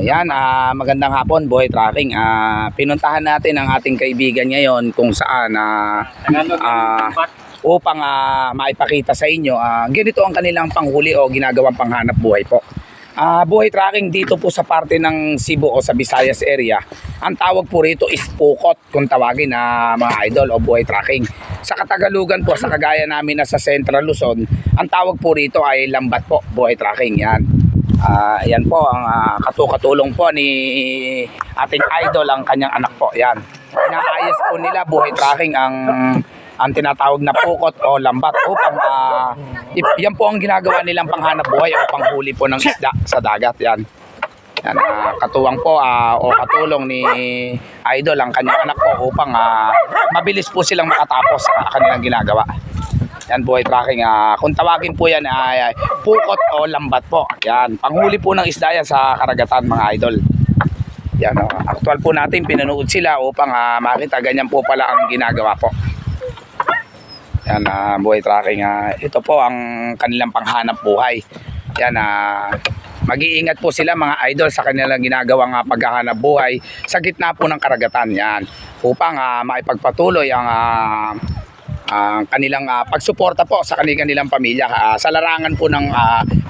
Yan, magandang hapon, Buhay Tracking. Pinuntahan natin ang ating kaibigan ngayon kung saan upang maipakita sa inyo ganito ang kanilang panghuli o ginagawang panghanap buhay po. Buhay Tracking dito po sa parte ng Cebu o sa Visayas area. Ang tawag po rito is pukot kung tawagin mga idol o Buhay Tracking. Sa Katagalugan po, sa kagaya namin na sa Central Luzon, ang tawag po rito ay lambat po, Buhay Tracking. Yan. Yan po ang katulong po ni ating idol, ang kanyang anak po. Yan. Inaayos po nila, Buhay Tracking, ang tinatawag na pukot o lambat upang yan po ang ginagawa nilang panghanap buhay o panghuli po ng isda sa dagat. Yan. Yan, katuwang po o katulong ni idol ang kanyang anak po upang mabilis po silang makatapos sa kanilang ginagawa. Yan, Buhay Tracking. Kung tawagin po yan ay pukot o lambat po. Yan, panghuli po ng isda yan sa karagatan, mga idol. Yan, actual po natin pinanood sila upang makita ganyan po pala ang ginagawa po. Yan, Buhay Tracking. Ito po ang kanilang panghanap buhay. Yan, mag-iingat po sila, mga idol, sa kanilang ginagawang paghahanap buhay sa gitna po ng karagatan. Yan, upang maipagpatuloy ang kanilang pagsuporta po sa kanilang pamilya sa larangan po ng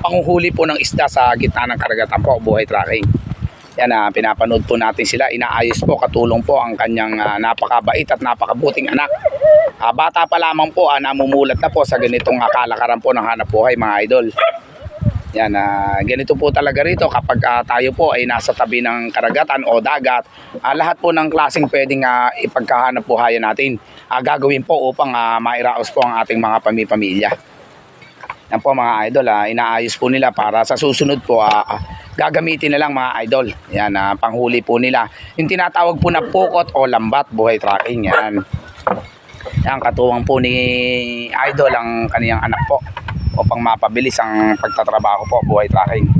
panghuhuli po ng isda sa gitna ng karagatan po, Buhay Tracking. Yan, pinapanood po natin sila, inaayos po, katulong po ang kanyang napakabait at napakabuting anak. Bata pa lamang po, namumulat na po sa ganitong kalakaran po ng hanap buhay, mga idol. Yan, ganito po talaga rito kapag tayo po ay nasa tabi ng karagatan o dagat. Lahat po ng klaseng pwedeng ipagkahanap buhayan natin gagawin po upang mairaos po ang ating mga pamilya. Yan po, mga idol, inaayos po nila para sa susunod po gagamitin na lang, mga idol. Yan, panghuli po nila yung tinatawag po na pukot o lambat, Buhay Tracking. Yan. Yan, katuwang po ni idol ang kaniyang anak po upang mapabilis ang pagtatrabaho po, Buhay Tracking.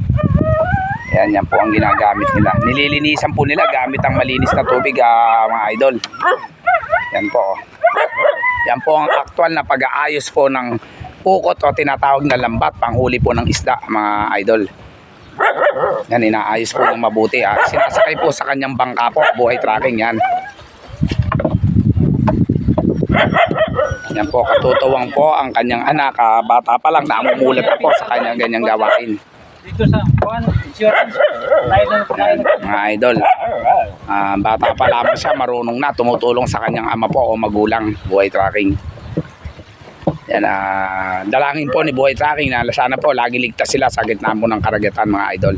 Yan, yan po ang ginagamit nila. Nililinisan po nila gamit ang malinis na tubig, mga idol. Yan po. Yan po ang aktual na pag-aayos po ng pukot o tinatawag na lambat, panghuli po ng isda, mga idol. Yan, inaayos po ng mabuti. Sinasakay po sa kanyang bangka po, Buhay Tracking. Yan. Yan po, katutuwang po ang kanyang anak. Bata pa lang, namumulat na po sa kanyang ganyang gawain. Dito sa insurance, mga idol, bata pa lamang siya, marunong na, tumutulong sa kanyang ama po o magulang, Buhay Tracking. Yan, dalangin po ni Buhay Tracking na sana po lagi ligtas sila sa gitna po ng karagatan, mga idol.